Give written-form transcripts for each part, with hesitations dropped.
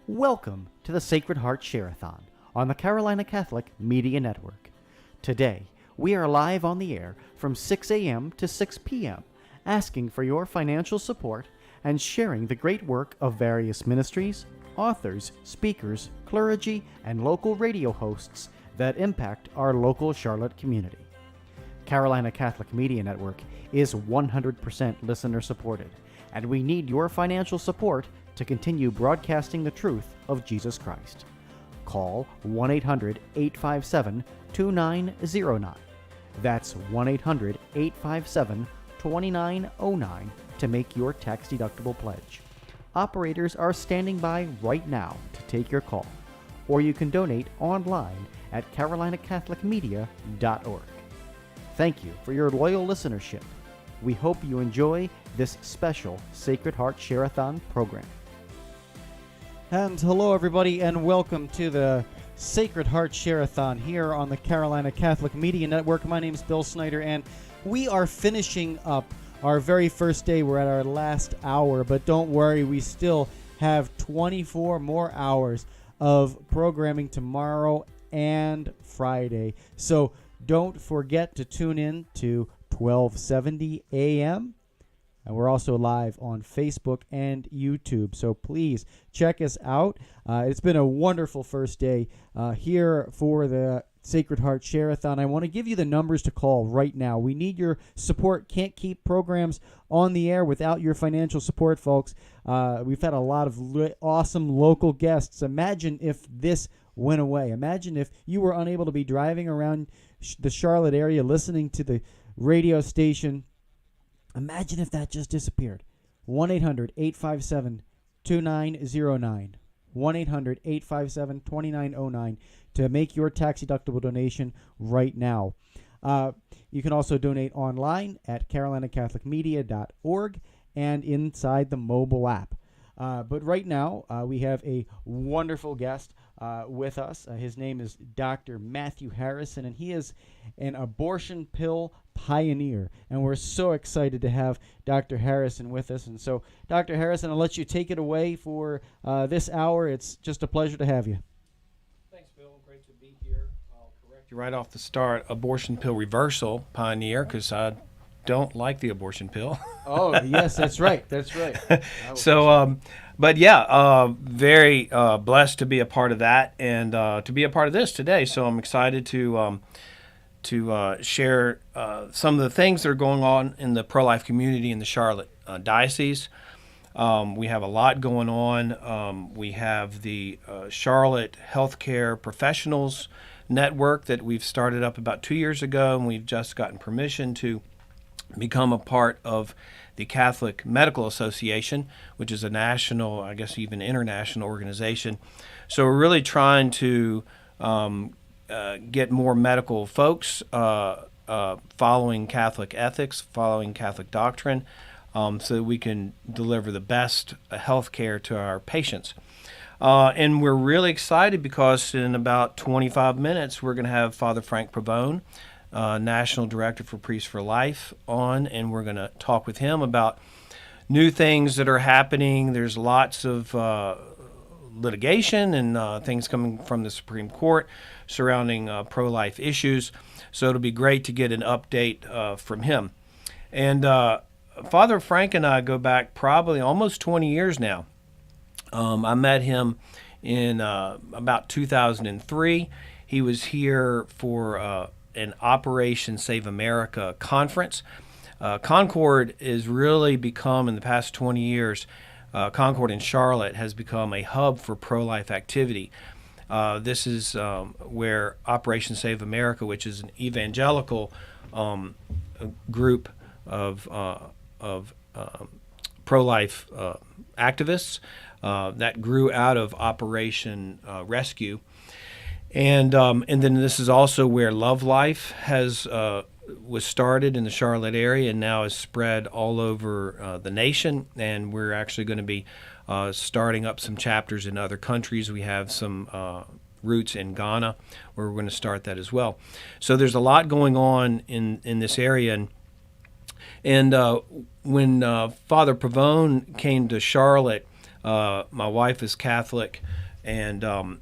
Welcome to the Sacred Heart Share-A-Thon on the Carolina Catholic Media Network. Today, we are live on the air from 6 a.m. to 6 p.m., asking for your financial support and sharing the great work of various ministries, authors, speakers, clergy, and local radio hosts that impact our local Charlotte community. Carolina Catholic Media Network is 100% listener supported, and we need your financial support to continue broadcasting the truth of Jesus Christ. Call 1-800-857-2909. That's 1-800-857-2909 to make your tax-deductible pledge. Operators are standing by right now to take your call, or you can donate online at carolinacatholicmedia.org. Thank you for your loyal listenership. We hope you enjoy this special Sacred Heart Share-A-Thon program. And hello, everybody, and welcome to the Sacred Heart Share-A-Thon here on the Carolina Catholic Media Network. My name is Bill Snyder, and we are finishing up our very first day. We're at our last hour, but don't worry, we still have 24 more hours of programming tomorrow and Friday. So don't forget to tune in to 1270 a.m., and we're also live on Facebook and YouTube. So please check us out. It's been a wonderful first day here for the Sacred Heart Share-A-Thon. I want to give you the numbers to call right now. We need your support. Can't keep programs on the air without your financial support, folks. We've had a lot of awesome local guests. Imagine if this went away. Imagine if you were unable to be driving around the Charlotte area listening to the radio station. Imagine if that just disappeared. 1-800-857-2909. 1-800-857-2909 to make your tax-deductible donation right now. You can also donate online at carolinacatholicmedia.org and inside the mobile app. But right now, we have a wonderful guest with us. His name is Dr. Matthew Harrison, and he is an abortion pill pioneer. And we're so excited to have Dr. Harrison with us. And so, Dr. Harrison, I'll let you take it away for this hour. It's just a pleasure to have you. Thanks, Bill. Great to be here. I'll correct you right off the start. Abortion pill reversal pioneer, because I don't like the abortion pill. Oh, yes, that's right. That's right. So, but yeah, very blessed to be a part of that and to be a part of this today. So I'm excited to share some of the things that are going on in the pro-life community in the Charlotte diocese. We have a lot going on. We have the Charlotte Healthcare Professionals Network that we've started up about 2 years ago, and we've just gotten permission to become a part of the Catholic Medical Association, which is a national, I guess even international organization. So we're really trying to get more medical folks following Catholic ethics, following Catholic doctrine, so that we can deliver the best health care to our patients. And we're really excited because in about 25 minutes, we're going to have Father Frank Pavone, National Director for Priests for Life, on, and we're going to talk with him about new things that are happening. There's lots of litigation and things coming from the Supreme Court surrounding pro-life issues, so it'll be great to get an update from him. And Father Frank and I go back probably almost 20 years now. I met him in about 2003. He was here for an Operation Save America conference. Concord has really become, in the past 20 years, Concord in Charlotte has become a hub for pro-life activity. This is where Operation Save America, which is an evangelical group of pro-life activists that grew out of Operation Rescue. And then this is also where Love Life was started in the Charlotte area and now is spread all over the nation. And we're actually going to be starting up some chapters in other countries. We have some roots in Ghana where we're going to start that as well. So there's a lot going on in this area. And when Father Pavone came to Charlotte My wife is Catholic, and the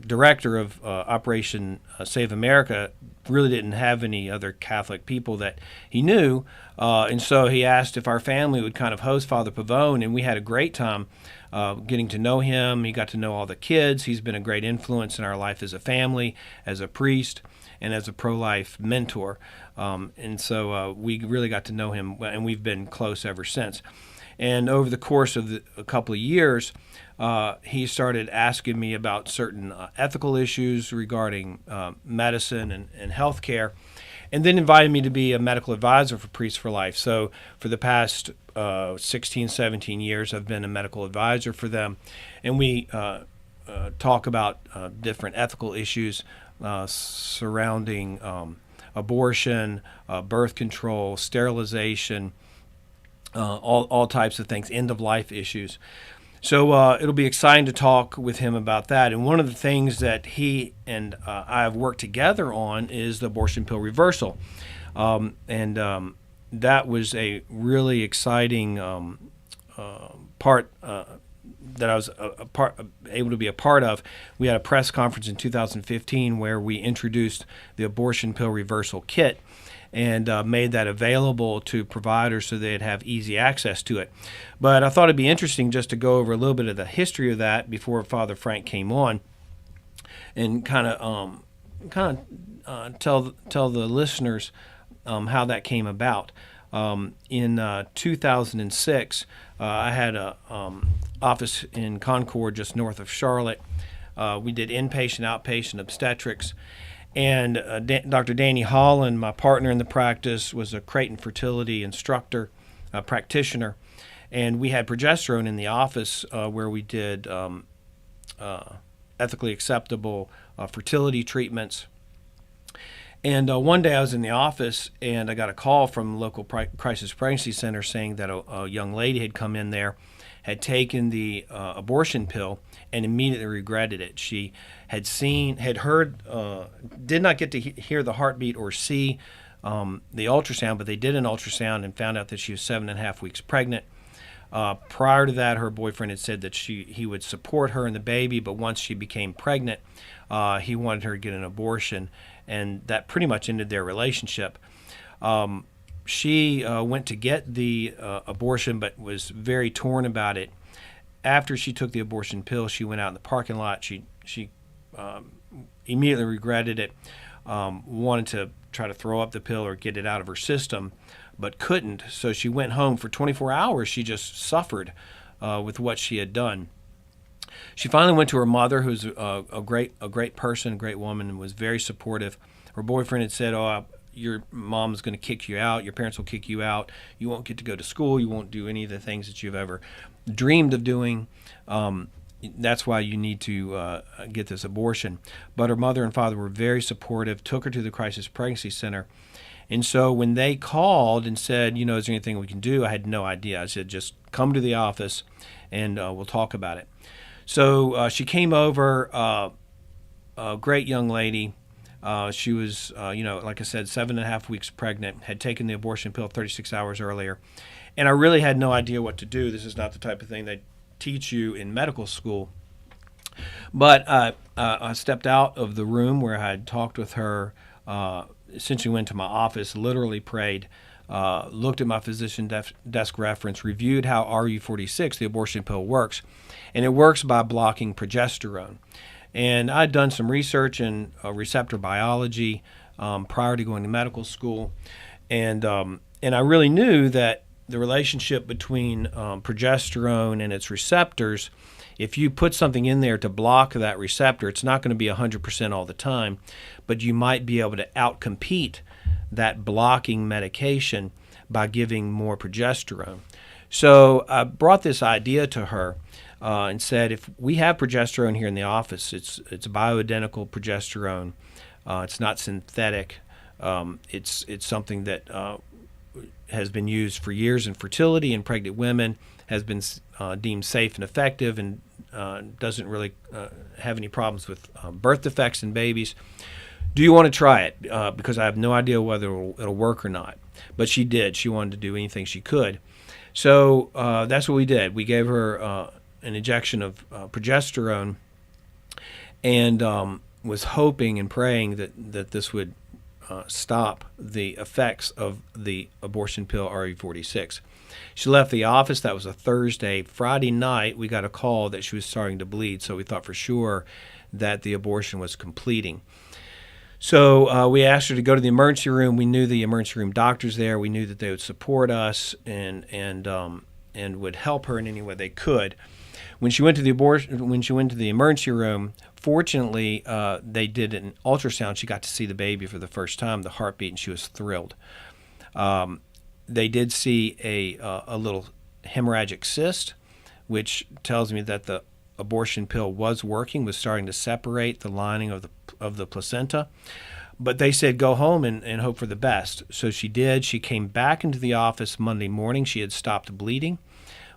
director of Operation Save America really didn't have any other Catholic people that he knew, and so he asked if our family would kind of host Father Pavone, and we had a great time getting to know him. He got to know all the kids. He's been a great influence in our life as a family, as a priest, and as a pro-life mentor. And so we really got to know him, and we've been close ever since. And over the course of a couple of years, he started asking me about certain ethical issues regarding medicine and healthcare, and then invited me to be a medical advisor for Priests for Life. So for the past 16, 17 years, I've been a medical advisor for them, and we talk about different ethical issues surrounding abortion, birth control, sterilization, all types of things, end-of-life issues. So it'll be exciting to talk with him about that. And one of the things that he and I have worked together on is the abortion pill reversal. That was a really exciting part that I was able to be a part of. We had a press conference in 2015 where we introduced the abortion pill reversal kit and made that available to providers so they'd have easy access to it. But I thought it'd be interesting just to go over a little bit of the history of that before Father Frank came on, and kind of tell the listeners how that came about. In 2006, I had a office in Concord, just north of Charlotte. We did inpatient, outpatient obstetrics. And Dr. Danny Holland, my partner in the practice, was a Creighton fertility instructor, practitioner. And we had progesterone in the office where we did ethically acceptable fertility treatments. And one day I was in the office and I got a call from the local crisis pregnancy center saying that a young lady had come in there, had taken the abortion pill, and immediately regretted it. She had heard, did not get to hear the heartbeat or see the ultrasound, but they did an ultrasound and found out that she was 7.5 weeks pregnant. Prior to that, her boyfriend had said that he would support her and the baby, but once she became pregnant, he wanted her to get an abortion, and that pretty much ended their relationship. She went to get the abortion, but was very torn about it. After she took the abortion pill, she went out in the parking lot. She immediately regretted it, wanted to try to throw up the pill or get it out of her system, but couldn't. So she went home for 24 hours. She just suffered with what she had done. She finally went to her mother, who's a great person, a great woman, and was very supportive. Her boyfriend had said, "Oh, your mom's going to kick you out. Your parents will kick you out. You won't get to go to school. You won't do any of the things that you've ever dreamed of doing. That's why you need to get this abortion." But her mother and father were very supportive, took her to the crisis pregnancy center. And so when they called and said, is there anything we can do? I had no idea. I said, just come to the office and we'll talk about it. So she came over, a great young lady. She was, like I said, 7.5 weeks pregnant, had taken the abortion pill 36 hours earlier. And I really had no idea what to do. This is not the type of thing they teach you in medical school. But I stepped out of the room where I had talked with her, essentially went to my office, literally prayed, looked at my physician desk reference, reviewed how RU46, the abortion pill, works. And it works by blocking progesterone. And I'd done some research in receptor biology prior to going to medical school. And I really knew that the relationship between progesterone and its receptors, if you put something in there to block that receptor, it's not going to be 100% all the time, but you might be able to outcompete that blocking medication by giving more progesterone. So I brought this idea to her and said, if we have progesterone here in the office, it's bioidentical progesterone. It's not synthetic. It's something that has been used for years in fertility in pregnant women, has been deemed safe and effective, and doesn't really have any problems with birth defects in babies. Do you want to try it? Because I have no idea whether it'll work or not. But she did. She wanted to do anything she could. So that's what we did. We gave her an injection of progesterone, and was hoping and praying that this would stop the effects of the abortion pill RE46. She left the office. That was a Thursday. Friday night, we got a call that she was starting to bleed, so we thought for sure that the abortion was completing. So we asked her to go to the emergency room. We knew the emergency room doctors there. We knew that they would support us and would help her in any way they could. When she went to the emergency room, fortunately, they did an ultrasound. She got to see the baby for the first time, the heartbeat, and she was thrilled. They did see a little hemorrhagic cyst, which tells me that the abortion pill was working, was starting to separate the lining of the placenta. But they said go home and hope for the best. So she did. She came back into the office Monday morning. She had stopped bleeding.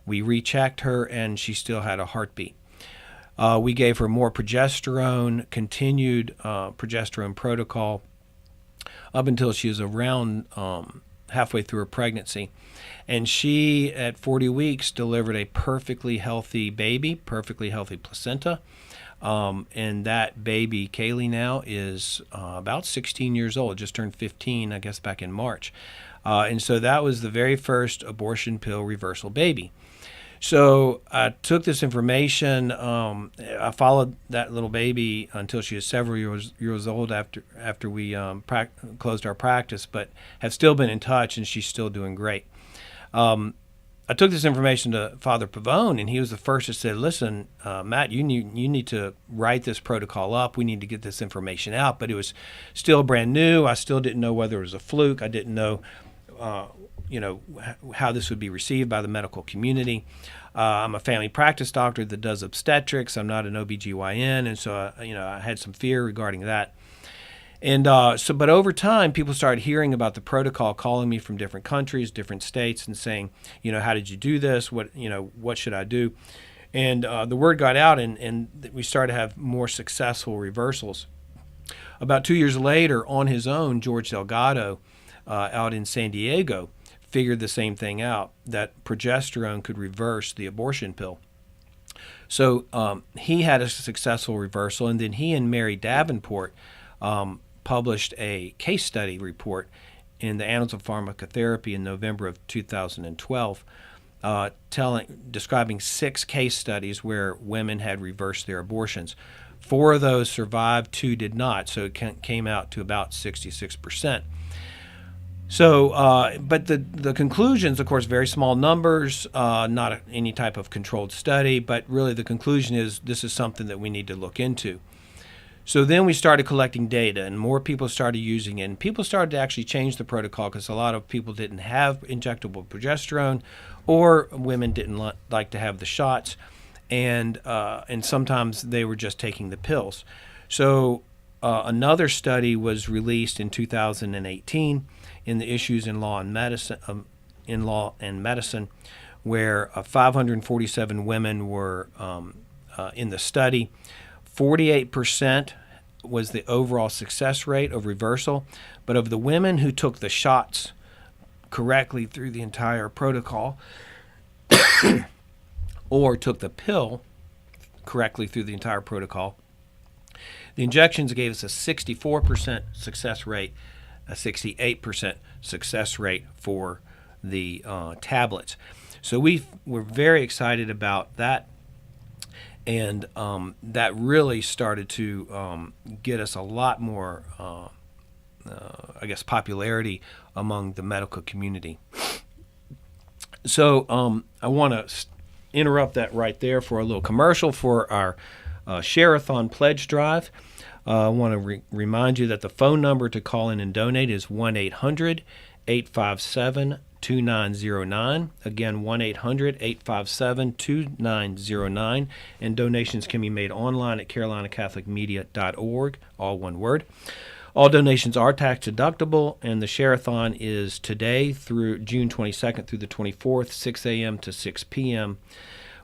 We rechecked her, and she still had a heartbeat. We gave her more progesterone, continued progesterone protocol up until she was around halfway through her pregnancy. And she, at 40 weeks, delivered a perfectly healthy baby, perfectly healthy placenta. And that baby, Kaylee, now is about 16 years old, just turned 15, I guess, back in March. And so that was the very first abortion pill reversal baby. So I took this information. I followed that little baby until she was several years old after we closed our practice, but have still been in touch, and she's still doing great. I took this information to Father Pavone, and he was the first to say, listen, Matt, you need to write this protocol up. We need to get this information out. But it was still brand new. I still didn't know whether it was a fluke. I didn't know how this would be received by the medical community. I'm a family practice doctor that does obstetrics. I'm not an OBGYN, and so I had some fear regarding that. And but over time, people started hearing about the protocol, calling me from different countries, different states, and saying, how did you do this? What should I do? And the word got out, and we started to have more successful reversals. About 2 years later, on his own, George Delgado, out in San Diego, figured the same thing out, that progesterone could reverse the abortion pill. So he had a successful reversal, and then he and Mary Davenport published a case study report in the Annals of Pharmacotherapy in November of 2012, describing 6 case studies where women had reversed their abortions. 4 of those survived, 2 did not, so it came out to about 66%. So, but the conclusions, of course, very small numbers, not any type of controlled study, but really the conclusion is this is something that we need to look into. So then we started collecting data, and more people started using it, and people started to actually change the protocol because a lot of people didn't have injectable progesterone, or women didn't like to have the shots, and sometimes they were just taking the pills. So another study was released in 2018 in the Issues in Law and Medicine, where 547 women were in the study. 48% was the overall success rate of reversal, but of the women who took the shots correctly through the entire protocol or took the pill correctly through the entire protocol, the injections gave us a 64% success rate, a 68% success rate for the tablets. So we were very excited about that. And that really started to get us a lot more, popularity among the medical community. So I want to interrupt that right there for a little commercial for our Share-A-Thon pledge drive. I want to remind you that the phone number to call in and donate is 1-800-857-2909. Again, 1-800-857-2909. And donations can be made online at carolinacatholicmedia.org, all one word. All donations are tax deductible, and the Share-A-Thon is today through June 22nd through the 24th, 6 a.m. to 6 p.m.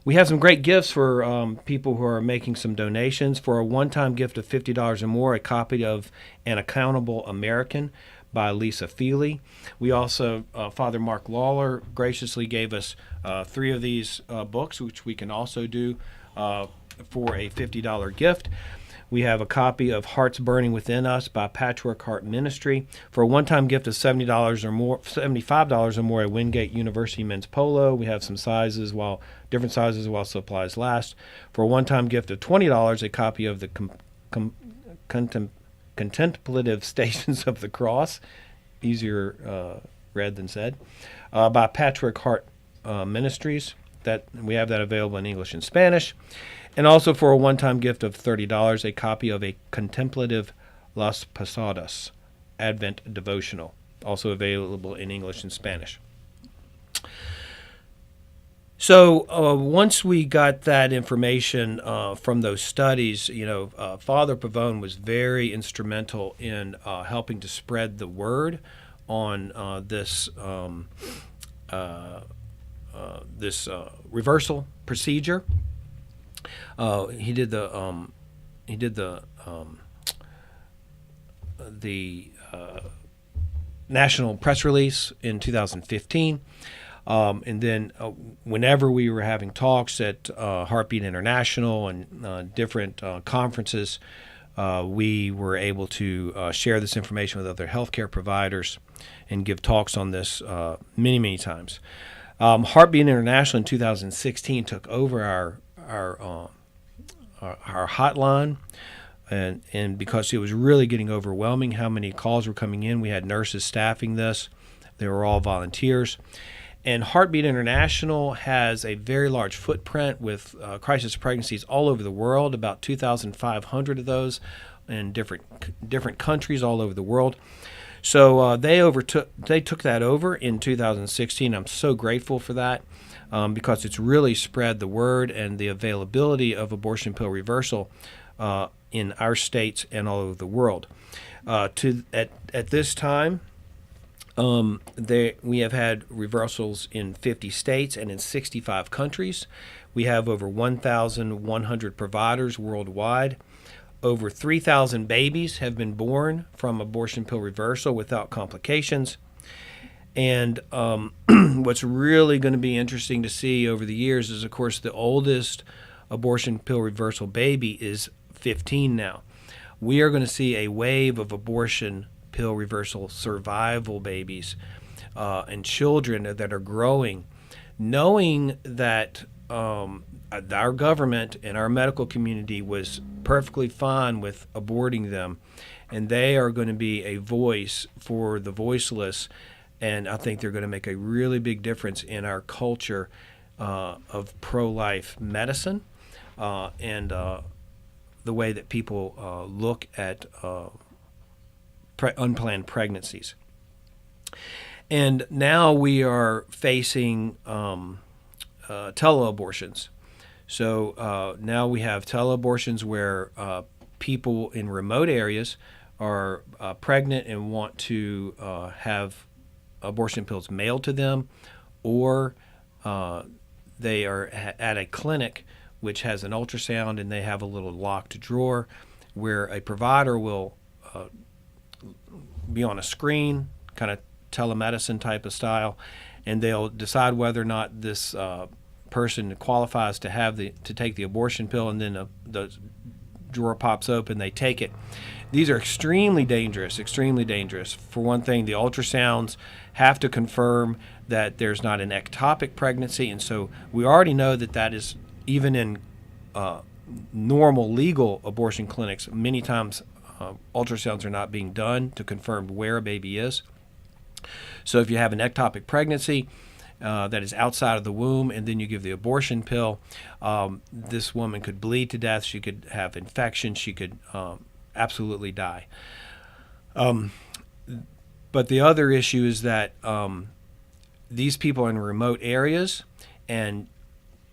We have some great gifts for people who are making some donations. For a one-time gift of $50 or more, a copy of An Accountable American by Lisa Feely. We also, Father Mark Lawler graciously gave us 3 of these books, which we can also do for a $50 gift. We have a copy of Hearts Burning Within Us by Patchwork Heart Ministry. For a one-time gift of $70 or more, $75 or more, a Wingate University men's polo. We have some sizes, different sizes while supplies last. For a one-time gift of $20, a copy of the Contemplative Stations of the Cross, easier read than said, by Patchwork Heart Ministries. That we have that available in English and Spanish. And also for a one-time gift of $30, a copy of a Contemplative Las Posadas Advent Devotional, also available in English and Spanish. So once we got that information from those studies, Father Pavone was very instrumental in helping to spread the word on this reversal procedure. He did the national press release in 2015. And then whenever we were having talks at Heartbeat International and different conferences, we were able to share this information with other healthcare providers and give talks on this many, many times. Heartbeat International in 2016 took over our hotline, and because it was really getting overwhelming how many calls were coming in, we had nurses staffing this. They were all volunteers. And Heartbeat International has a very large footprint with crisis pregnancies all over the world, about 2,500 of those in different countries all over the world. So they took that over in 2016. I'm so grateful for that because it's really spread the word and the availability of abortion pill reversal in our states and all over the world. At this time, we have had reversals in 50 states and in 65 countries. We have over 1,100 providers worldwide. Over 3,000 babies have been born from abortion pill reversal without complications. And what's really going to be interesting to see over the years is, of course, the oldest abortion pill reversal baby is 15 now. We are going to see a wave of abortion pill reversal survival babies and children that are growing, knowing that our government and our medical community was perfectly fine with aborting them, and they are going to be a voice for the voiceless, and I think they're going to make a really big difference in our culture of pro-life medicine and the way that people look at unplanned pregnancies. And now we are facing teleabortions. So now we have teleabortions where people in remote areas are pregnant and want to have abortion pills mailed to them, or they are at a clinic which has an ultrasound and they have a little locked drawer where a provider will be on a screen, kind of telemedicine type of style, and they'll decide whether or not this person qualifies to take the abortion pill, and then the drawer pops open, they take it. These are extremely dangerous, extremely dangerous. For one thing, the ultrasounds have to confirm that there's not an ectopic pregnancy, and so we already know that is, even in normal legal abortion clinics, many times ultrasounds are not being done to confirm where a baby is. So if you have an ectopic pregnancy that is outside of the womb and then you give the abortion pill, this woman could bleed to death, she could have infection, she could absolutely die. But the other issue is that these people are in remote areas, and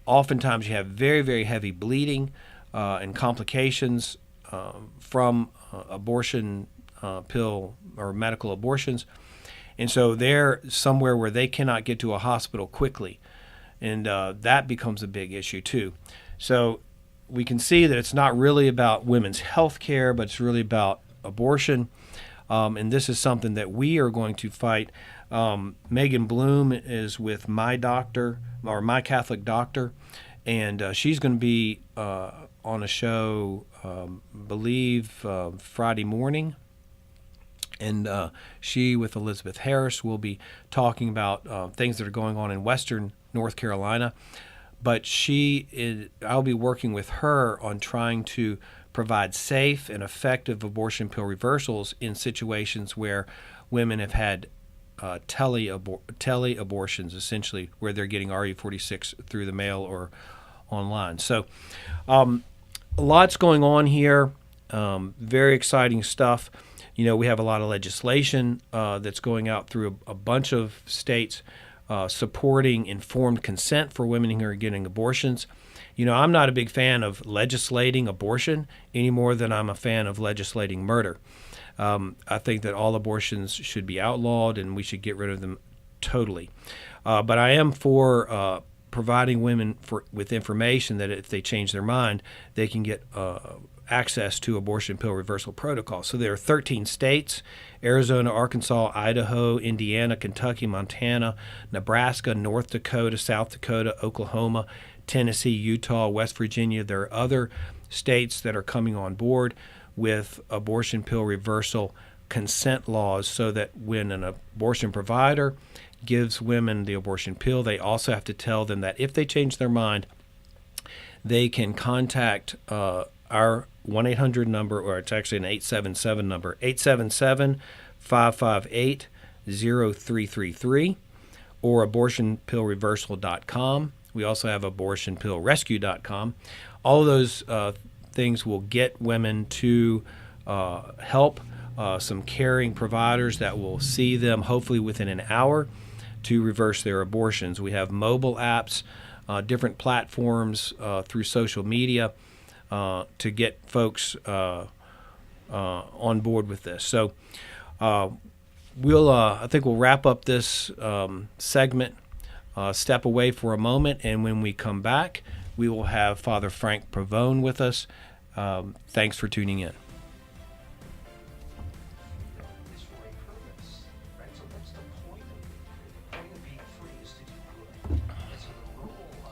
oftentimes you have very, very heavy bleeding and complications from abortion pill or medical abortions. And so they're somewhere where they cannot get to a hospital quickly. And that becomes a big issue too. So we can see that it's not really about women's health care, but it's really about abortion. And this is something that we are going to fight. Megan Bloom is with My Doctor, or My Catholic Doctor, and she's going to be on a show, believe, Friday morning. And she, with Elizabeth Harris, will be talking about things that are going on in Western North Carolina. But I'll be working with her on trying to provide safe and effective abortion pill reversals in situations where women have had tele-abortions, essentially, where they're getting RE46 through the mail or online. So lots going on here, very exciting stuff. We have a lot of legislation that's going out through a bunch of states supporting informed consent for women who are getting abortions. I'm not a big fan of legislating abortion any more than I'm a fan of legislating murder. I think that all abortions should be outlawed and we should get rid of them totally. But I am for providing women with information that if they change their mind, they can get access to abortion pill reversal protocol. So there are 13 states: Arizona, Arkansas, Idaho, Indiana, Kentucky, Montana, Nebraska, North Dakota, South Dakota, Oklahoma, Tennessee, Utah, West Virginia. There are other states that are coming on board with abortion pill reversal consent laws, so that when an abortion provider gives women the abortion pill, they also have to tell them that if they change their mind, they can contact our 1-800 number, or it's actually an 877 number, 877-558-0333, or abortionpillreversal.com. We also have abortionpillrescue.com. All of those things will get women to help some caring providers that will see them hopefully within an hour to reverse their abortions. We have mobile apps, different platforms through social media to get folks on board with this. So I think we'll wrap up this segment, step away for a moment, and when we come back, we will have Father Frank Pavone with us. Thanks for tuning in.